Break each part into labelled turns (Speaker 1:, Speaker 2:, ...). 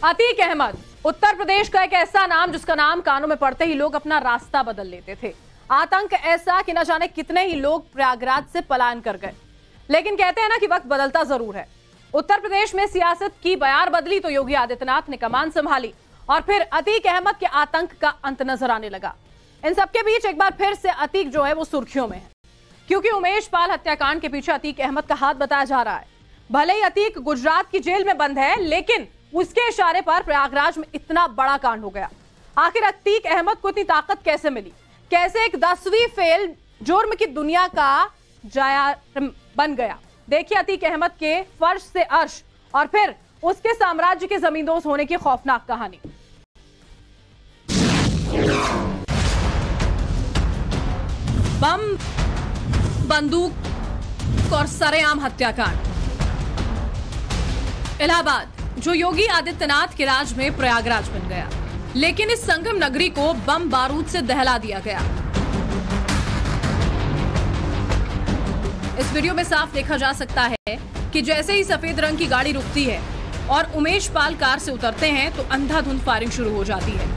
Speaker 1: अतीक अहमद उत्तर प्रदेश का एक ऐसा नाम जिसका नाम कानों में पड़ते ही लोग अपना रास्ता बदल लेते थे। आतंक ऐसा कि न जाने कितने ही लोग प्रयागराज से पलायन कर गए। लेकिन कहते हैं ना कि वक्त बदलता जरूर है। उत्तर प्रदेश में सियासत की बयार बदली तो योगी आदित्यनाथ ने कमान संभाली और फिर अतीक अहमद के आतंक का अंत नजर आने लगा। इन सबके बीच एक बार फिर से अतीक जो है वो सुर्खियों में है, क्योंकि उमेश पाल हत्याकांड के पीछे अतीक अहमद का हाथ बताया जा रहा है। भले ही अतीक गुजरात की जेल में बंद है, लेकिन उसके इशारे पर प्रयागराज में इतना बड़ा कांड हो गया। आखिर अतीक अहमद को इतनी ताकत कैसे मिली? कैसे एक 10वीं फेल जुर्म की दुनिया का जाया बन गया? देखिए अतीक अहमद के फर्श से अर्श और फिर उसके साम्राज्य के जमींदोज होने की खौफनाक कहानी। बम, बंदूक और सरेआम हत्याकांड। इलाहाबाद जो योगी आदित्यनाथ के राज में प्रयागराज बन गया, लेकिन इस संगम नगरी को बम बारूद से दहला दिया गया। इस वीडियो में साफ देखा जा सकता है कि जैसे ही सफेद रंग की गाड़ी रुकती है और उमेश पाल कार से उतरते हैं तो अंधाधुंध फायरिंग शुरू हो जाती है।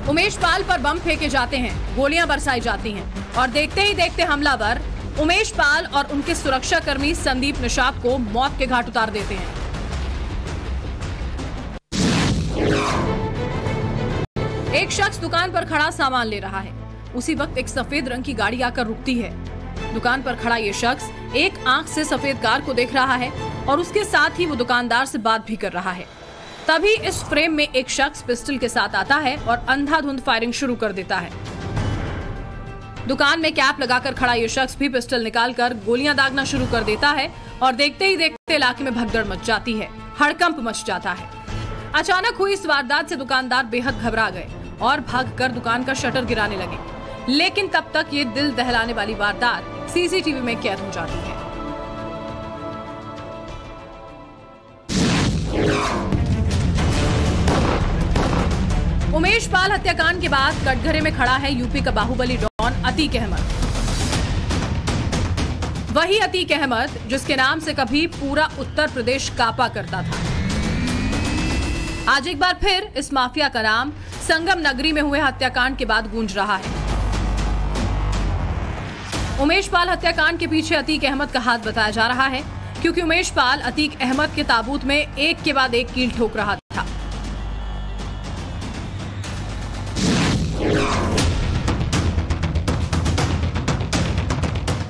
Speaker 1: उमेश पाल पर बम फेंके जाते हैं, गोलियां बरसाई जाती हैं और देखते ही देखते हमलावर उमेश पाल और उनके सुरक्षा कर्मी संदीप निषाद को मौत के घाट उतार देते हैं। एक शख्स दुकान पर खड़ा सामान ले रहा है। उसी वक्त एक सफेद रंग की गाड़ी आकर रुकती है। दुकान पर खड़ा ये शख्स एक आंख से सफेद कार को देख रहा है और उसके साथ ही वो दुकानदार से बात भी कर रहा है। तभी इस फ्रेम में एक शख्स पिस्टल के साथ आता है और अंधाधुंध फायरिंग शुरू कर देता है। दुकान में कैप लगाकर खड़ा ये शख्स भी पिस्टल निकालकर गोलियां दागना शुरू कर देता है और देखते ही देखते इलाके में भगदड़ मच जाती है, हड़कंप मच जाता है। अचानक हुई इस वारदात से दुकानदार बेहद घबरा गए और भागकर दुकान का शटर गिराने लगे, लेकिन तब तक ये दिल दहलाने वाली वारदात सीसीटीवी में कैद हो जाती है। उमेश पाल हत्याकांड के बाद कटघरे में खड़ा है यूपी का बाहुबली डॉन अतीक अहमद। वही अतीक अहमद जिसके नाम से कभी पूरा उत्तर प्रदेश कांपा करता था। आज एक बार फिर इस माफिया का नाम संगम नगरी में हुए हत्याकांड के बाद गूंज रहा है। उमेश पाल हत्याकांड के पीछे अतीक अहमद का हाथ बताया जा रहा है, क्योंकि उमेश पाल अतीक अहमद के ताबूत में एक के बाद एक कील ठोक रहा था।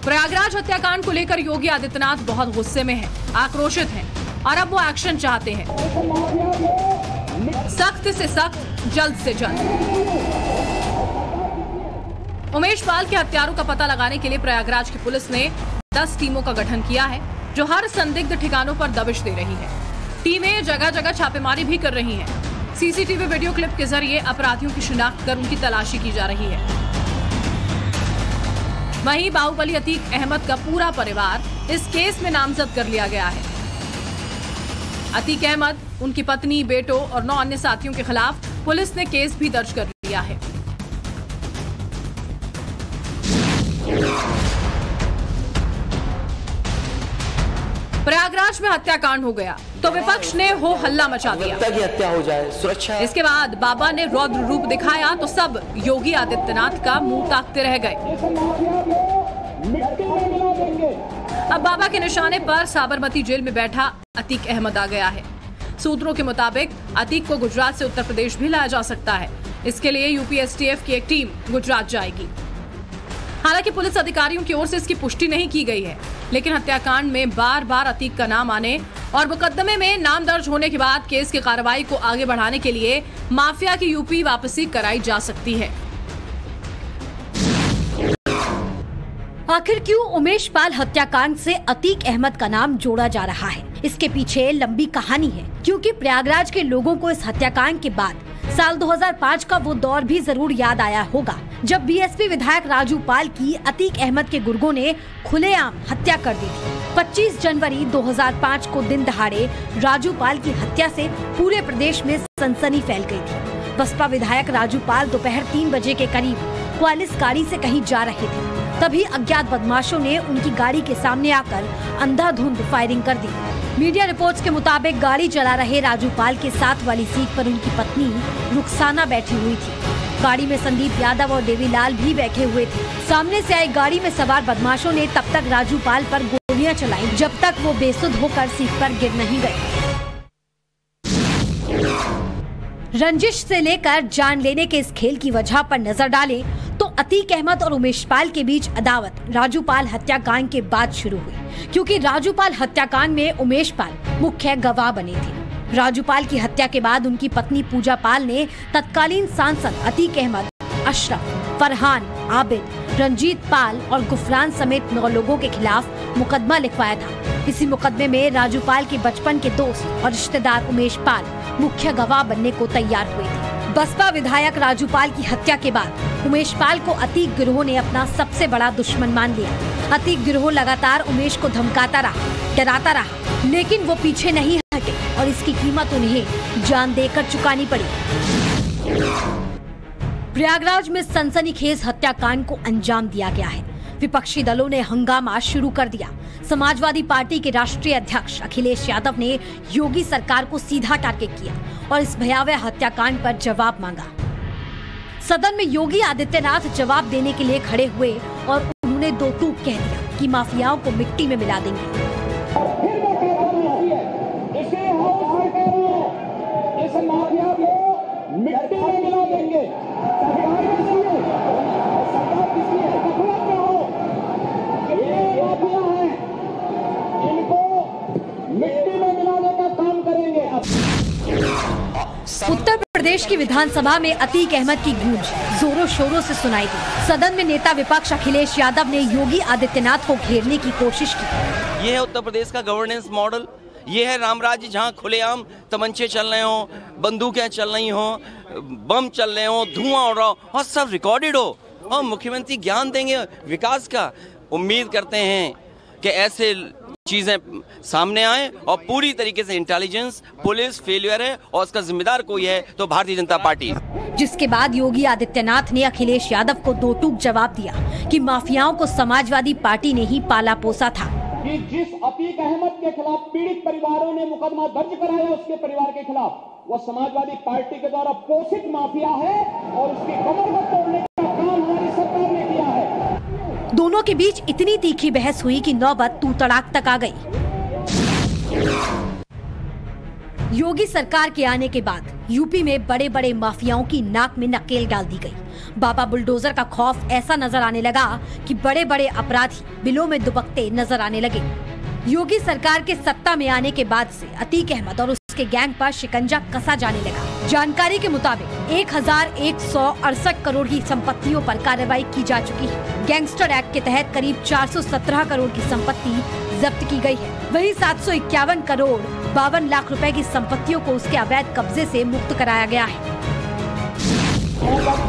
Speaker 1: प्रयागराज हत्याकांड को लेकर योगी आदित्यनाथ बहुत गुस्से में हैं, आक्रोशित हैं और अब वो एक्शन चाहते हैं, सख्त से सख्त, जल्द से जल्द। उमेश पाल के हत्यारों का पता लगाने के लिए प्रयागराज की पुलिस ने 10 टीमों का गठन किया है, जो हर संदिग्ध ठिकानों पर दबिश दे रही है। टीमें जगह जगह छापेमारी भी कर रही हैं। सीसीटीवी वीडियो क्लिप के जरिए अपराधियों की शिनाख्त कर उनकी तलाशी की जा रही है। वहीं बाहुबली अतीक अहमद का पूरा परिवार इस केस में नामजद कर लिया गया है। अतीक अहमद, उनकी पत्नी, बेटों और 9 अन्य साथियों के खिलाफ पुलिस ने केस भी दर्ज कर लिया है। प्रयागराज में हत्याकांड हो गया तो विपक्ष ने हो हल्ला मचा दिया।
Speaker 2: हत्या हो जाए, सुरक्षा।
Speaker 1: इसके बाद बाबा ने रौद्र रूप दिखाया तो सब योगी आदित्यनाथ का मुंह ताकते रह गए। अब बाबा के निशाने पर साबरमती जेल में बैठा अतीक अहमद आ गया है। सूत्रों के मुताबिक अतीक को गुजरात से उत्तर प्रदेश भी लाया जा सकता है। इसके लिए यूपी एसटीएफ की एक टीम गुजरात जाएगी। हालांकि पुलिस अधिकारियों की ओर से इसकी पुष्टि नहीं की गई है, लेकिन हत्याकांड में बार बार अतीक का नाम आने और मुकदमे में नाम दर्ज होने के बाद केस की कार्रवाई को आगे बढ़ाने के लिए माफिया की यूपी वापसी कराई जा सकती है।
Speaker 3: आखिर क्यों उमेश पाल हत्याकांड से अतीक अहमद का नाम जोड़ा जा रहा है? इसके पीछे लंबी कहानी है, क्योंकि प्रयागराज के लोगों को इस हत्याकांड के बाद साल 2005 का वो दौर भी जरूर याद आया होगा, जब बीएसपी विधायक राजू पाल की अतीक अहमद के गुर्गों ने खुलेआम हत्या कर दी थी। 25 जनवरी 2005 को दिन दहाड़े राजू पाल की हत्या से पूरे प्रदेश में सनसनी फैल गई थी। बसपा विधायक राजू पाल दोपहर 3 बजे के करीब क्वालिस गाड़ी से कहीं जा रहे थे, तभी अज्ञात बदमाशों ने उनकी गाड़ी के सामने आकर अंधाधुंध फायरिंग कर दी। मीडिया रिपोर्ट्स के मुताबिक गाड़ी चला रहे राजू पाल के साथ वाली सीट पर उनकी पत्नी रुखसाना बैठी हुई थी। गाड़ी में संदीप यादव और देवीलाल भी बैठे हुए थे। सामने से आई गाड़ी में सवार बदमाशों ने तब तक राजू पाल पर गोलियां चलाई जब तक वो बेसुध होकर सीट पर गिर नहीं गए। रंजिश से लेकर जान लेने के इस खेल की वजह पर नजर डालें तो अतीक अहमद और उमेश पाल के बीच अदावत राजू पाल हत्याकांड के बाद शुरू हुई, क्योंकि राजू पाल हत्याकांड में उमेश पाल मुख्य गवाह बने थे। राजू पाल की हत्या के बाद उनकी पत्नी पूजा पाल ने तत्कालीन सांसद अतीक अहमद, अशरफ, फरहान, आबिद, रंजीत पाल और गुफरान समेत 9 लोगों के खिलाफ मुकदमा लिखवाया था। इसी मुकदमे में राजू पाल के बचपन के दोस्त और रिश्तेदार उमेश पाल मुख्य गवाह बनने को तैयार हुए थे। बसपा विधायक राजू पाल की हत्या के बाद उमेश पाल को अतीक गिरोह ने अपना सबसे बड़ा दुश्मन मान लिया। अतीक गिरोह लगातार उमेश को धमकाता रहा, डराता रहा, लेकिन वो पीछे नहीं हटे और इसकी कीमत उन्हें जान देकर चुकानी पड़ी। प्रयागराज में सनसनीखेज हत्याकांड को अंजाम दिया गया है। विपक्षी दलों ने हंगामा शुरू कर दिया। समाजवादी पार्टी के राष्ट्रीय अध्यक्ष अखिलेश यादव ने योगी सरकार को सीधा टारगेट किया और इस भयावह हत्याकांड पर जवाब मांगा। सदन में योगी आदित्यनाथ जवाब देने के लिए खड़े हुए और उन्होंने दो टूक कह दिया कि माफियाओं को मिट्टी में मिला देंगे। उत्तर प्रदेश की विधानसभा में अतीक अहमद की गूंज जोरों शोरों से सुनाई दी। सदन में नेता विपक्ष अखिलेश यादव ने योगी आदित्यनाथ को घेरने की कोशिश की।
Speaker 2: ये है उत्तर प्रदेश का गवर्नेंस मॉडल। ये है राम राज्य, जहाँ खुलेआम तमंचे चल रहे हो, बंदूकें चल रही हो, बम चल रहे हो, धुआं उड़ रहा हो और सब रिकॉर्डेड हो और मुख्यमंत्री ज्ञान देंगे विकास का। उम्मीद करते हैं कि ऐसे चीजें सामने आए और पूरी तरीके से इंटेलिजेंस पुलिस फेलियर है और उसका जिम्मेदार कोई है तो भारतीय जनता पार्टी।
Speaker 3: जिसके बाद योगी आदित्यनाथ ने अखिलेश यादव को दो टूक जवाब दिया कि माफियाओं को समाजवादी पार्टी ने ही पाला पोसा था।
Speaker 4: कि जिस अतीक अहमद के खिलाफ पीड़ित परिवारों ने मुकदमा दर्ज कराया उसके परिवार के खिलाफ, वो समाजवादी पार्टी के द्वारा पोषित माफिया है और उसकी कमर को तोड़ने का काम हमारी सरकार ने किया है।
Speaker 3: दोनों के बीच इतनी तीखी बहस हुई कि नौबत तू तड़ाक तक आ गई। योगी सरकार के आने के बाद यूपी में बड़े बड़े माफियाओं की नाक में नकेल डाल दी गई। बाबा बुलडोजर का खौफ ऐसा नजर आने लगा कि बड़े बड़े अपराधी बिलों में दुबकते नजर आने लगे। योगी सरकार के सत्ता में आने के बाद से अतीक अहमद और उसके गैंग पर शिकंजा कसा जाने लगा। जानकारी के मुताबिक 1168 करोड़ की संपत्तियों पर कार्रवाई की जा चुकी है। गैंगस्टर एक्ट के तहत करीब 417 करोड़ की संपत्ति जब्त की गई है। वहीं 751 करोड़ 52 लाख रुपए की संपत्तियों को उसके अवैध कब्जे से मुक्त कराया गया है।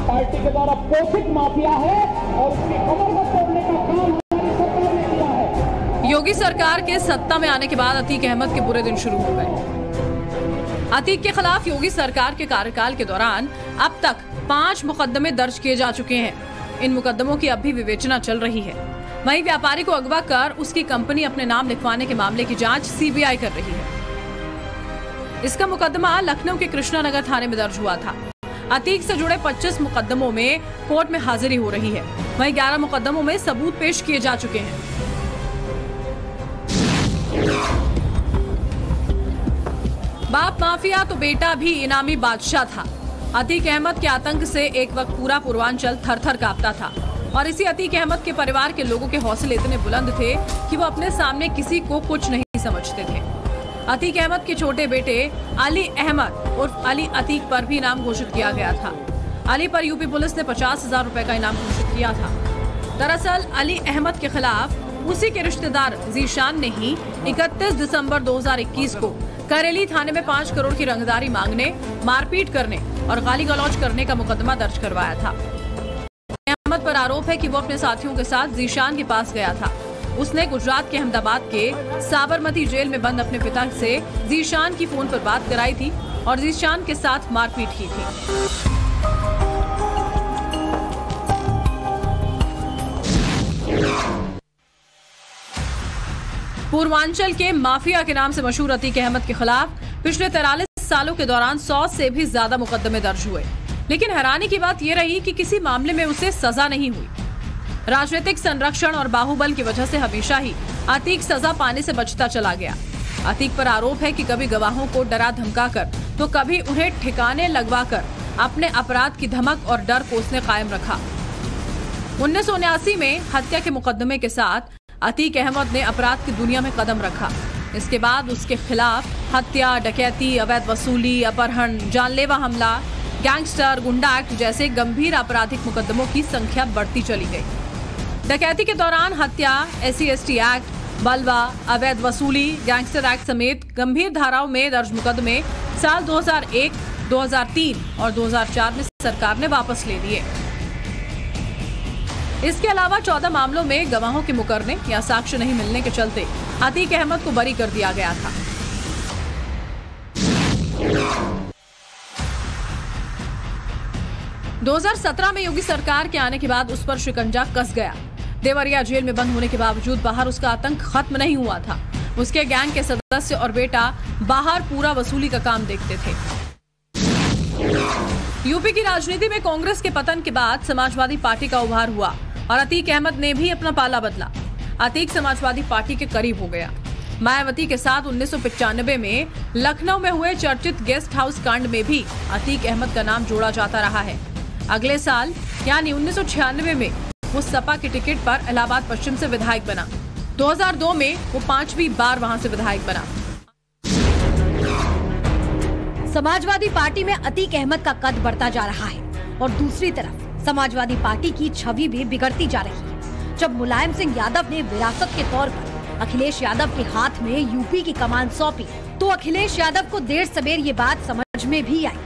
Speaker 4: पार्टी के द्वारा पोषित माफिया है और उसकी कमर को तोड़ने का काम हमारी सरकार ने किया है।
Speaker 1: योगी सरकार के सत्ता में आने के बाद अतीक अहमद के बुरे दिन शुरू हो गए। अतीक के खिलाफ योगी सरकार के कार्यकाल के दौरान अब तक 5 मुकदमे दर्ज किए जा चुके हैं। इन मुकदमों की अब भी विवेचना चल रही है। वहीं व्यापारी को अगवा कर उसकी कंपनी अपने नाम लिखवाने के मामले की जांच सीबीआई कर रही है। इसका मुकदमा लखनऊ के कृष्णानगर थाने में दर्ज हुआ था। अतीक से जुड़े 25 मुकदमों में कोर्ट में हाजिरी हो रही है। वहीं 11 मुकदमों में सबूत पेश किए जा चुके हैं। बाप माफिया तो बेटा भी इनामी बादशाह था। अतीक अहमद के आतंक से एक वक्त पूरा पूर्वांचल थर-थर कांपता था और इसी अतीक अहमद के परिवार के लोगों के हौसले इतने बुलंद थे कि वो अपने सामने किसी को कुछ नहीं समझते थे। अतीक अहमद के छोटे बेटे अली अहमद उर्फ अली अतीक पर भी इनाम घोषित किया गया था। अली पर यूपी पुलिस ने 50,000 रुपए का इनाम घोषित किया था। दरअसल अली अहमद के खिलाफ उसी के रिश्तेदार जीशान ने ही 31 दिसंबर 2021 को करेली थाने में 5 करोड़ की रंगदारी मांगने, मारपीट करने और गाली गलौज करने का मुकदमा दर्ज करवाया था। अहमद पर आरोप है कि वो अपने साथियों के साथ जीशान के पास गया था। उसने गुजरात के अहमदाबाद के साबरमती जेल में बंद अपने पिता से जीशान की फोन पर बात कराई थी और जीशान के साथ मारपीट की थी। पूर्वांचल के माफिया के नाम से मशहूर अतीक अहमद के खिलाफ पिछले 43 सालों के दौरान 100 से भी ज्यादा मुकदमे दर्ज हुए, लेकिन हैरानी की बात यह रही कि किसी मामले में उसे सजा नहीं हुई। राजनीतिक संरक्षण और बाहुबल की वजह से हमेशा ही अतीक सजा पाने से बचता चला गया। अतीक पर आरोप है कि कभी गवाहों को डरा धमकाकर तो कभी उन्हें ठिकाने लगवाकर अपने अपराध की धमक और डर को उसने कायम रखा। 1979 में हत्या के मुकदमे के साथ अतीक अहमद ने अपराध की दुनिया में कदम रखा। इसके बाद उसके खिलाफ हत्या, डकैती, अवैध वसूली, अपहरण, जानलेवा हमला, गैंगस्टर, गुंडा एक्ट जैसे गंभीर आपराधिक मुकदमों की संख्या बढ़ती चली गई। डकैती के दौरान हत्या, SC/ST एक्ट, बलवा, अवैध वसूली, गैंगस्टर एक्ट समेत गंभीर धाराओं में दर्ज मुकदमे साल 2001, 2003 और 2004 में सरकार ने वापस ले लिए। इसके अलावा 14 मामलों में गवाहों के मुकरने या साक्ष्य नहीं मिलने के चलते अतीक अहमद को बरी कर दिया गया था। – 2017 में योगी सरकार के आने के बाद उस पर शिकंजा कस गया। देवरिया जेल में बंद होने के बावजूद बाहर उसका आतंक खत्म नहीं हुआ था। उसके गैंग के सदस्य और बेटा बाहर पूरा वसूली का काम देखते थे। यूपी की राजनीति में कांग्रेस के पतन के बाद समाजवादी पार्टी का उभार हुआ और अतीक अहमद ने भी अपना पाला बदला। अतीक समाजवादी पार्टी के करीब हो गया। मायावती के साथ 1995 में लखनऊ में हुए चर्चित गेस्ट हाउस कांड में भी अतीक अहमद का नाम जोड़ा जाता रहा है। अगले साल यानी 1996 में वो सपा की टिकट पर इलाहाबाद पश्चिम से विधायक बना। 2002 में वो 5वीं बार वहां से विधायक बना।
Speaker 3: समाजवादी पार्टी में अतीक अहमद का कद बढ़ता जा रहा है और दूसरी तरफ समाजवादी पार्टी की छवि भी बिगड़ती जा रही है। जब मुलायम सिंह यादव ने विरासत के तौर पर अखिलेश यादव के हाथ में यूपी की कमान सौंपी तो अखिलेश यादव को देर सवेर ये बात समझ में भी आई।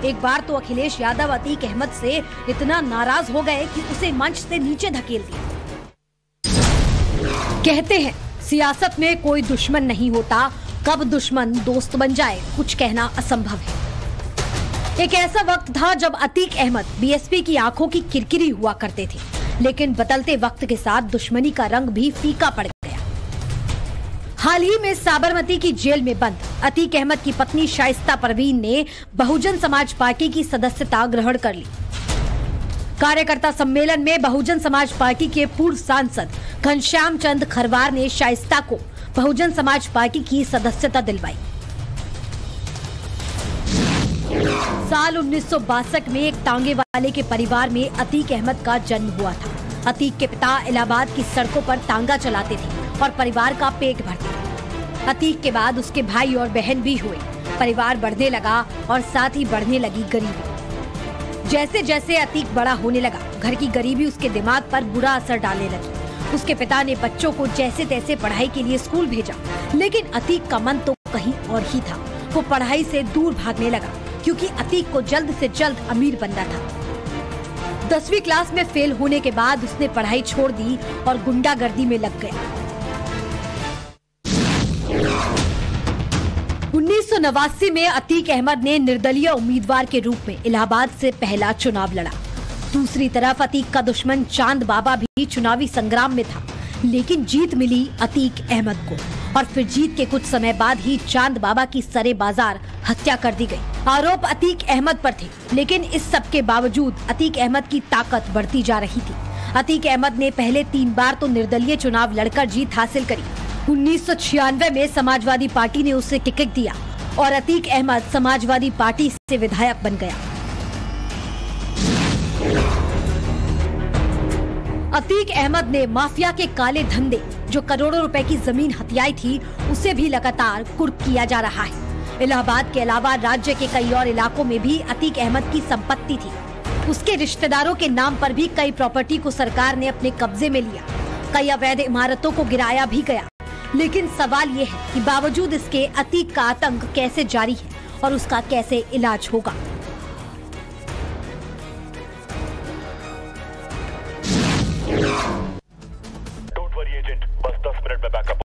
Speaker 3: एक बार तो अखिलेश यादव अतीक अहमद से इतना नाराज हो गए कि उसे मंच से नीचे धकेल दिया। कहते हैं सियासत में कोई दुश्मन नहीं होता, कब दुश्मन दोस्त बन जाए कुछ कहना असंभव है। एक ऐसा वक्त था जब अतीक अहमद बीएसपी की आंखों की किरकिरी हुआ करते थे, लेकिन बदलते वक्त के साथ दुश्मनी का रंग भी फीका पड़ गया। हाल ही में साबरमती की जेल में बंद अतीक अहमद की पत्नी शाइस्ता परवीन ने बहुजन समाज पार्टी की सदस्यता ग्रहण कर ली। कार्यकर्ता सम्मेलन में बहुजन समाज पार्टी के पूर्व सांसद घनश्याम चंद खरवार ने शाइस्ता को बहुजन समाज पार्टी की सदस्यता दिलवाई। साल 1962 में एक तांगे वाले के परिवार में अतीक अहमद का जन्म हुआ था। अतीक के पिता इलाहाबाद की सड़कों पर तांगा चलाते थे और परिवार का पेट भरते थे। अतीक के बाद उसके भाई और बहन भी हुए। परिवार बढ़ने लगा और साथ ही बढ़ने लगी गरीबी। जैसे जैसे अतीक बड़ा होने लगा, घर की गरीबी उसके दिमाग पर बुरा असर डालने लगी। उसके पिता ने बच्चों को जैसे तैसे पढ़ाई के लिए स्कूल भेजा, लेकिन अतीक का मन तो कहीं और ही था। वो पढ़ाई से दूर भागने लगा क्योंकि अतीक को जल्द से जल्द अमीर बनना था। 10वीं क्लास में फेल होने के बाद उसने पढ़ाई छोड़ दी और गुंडागर्दी में लग गया। 1989 में अतीक अहमद ने निर्दलीय उम्मीदवार के रूप में इलाहाबाद से पहला चुनाव लड़ा। दूसरी तरफ अतीक का दुश्मन चांद बाबा भी चुनावी संग्राम में था, लेकिन जीत मिली अतीक अहमद को और फिर जीत के कुछ समय बाद ही चांद बाबा की सरे बाजार हत्या कर दी गई। आरोप अतीक अहमद पर थे, लेकिन इस सब के बावजूद अतीक अहमद की ताकत बढ़ती जा रही थी। अतीक अहमद ने पहले 3 बार तो निर्दलीय चुनाव लड़कर जीत हासिल करी। 1996 में समाजवादी पार्टी ने उसे टिकट दिया और अतीक अहमद समाजवादी पार्टी से विधायक बन गया। अतीक अहमद ने माफिया के काले धंधे, जो करोड़ों रुपए की जमीन हथियाई थी, उसे भी लगातार कुर्क किया जा रहा है। इलाहाबाद के अलावा राज्य के कई और इलाकों में भी अतीक अहमद की संपत्ति थी। उसके रिश्तेदारों के नाम पर भी कई प्रॉपर्टी को सरकार ने अपने कब्जे में लिया। कई अवैध इमारतों को गिराया भी गया। लेकिन सवाल ये है कि बावजूद इसके अतीक का आतंक कैसे जारी है और उसका कैसे इलाज होगा।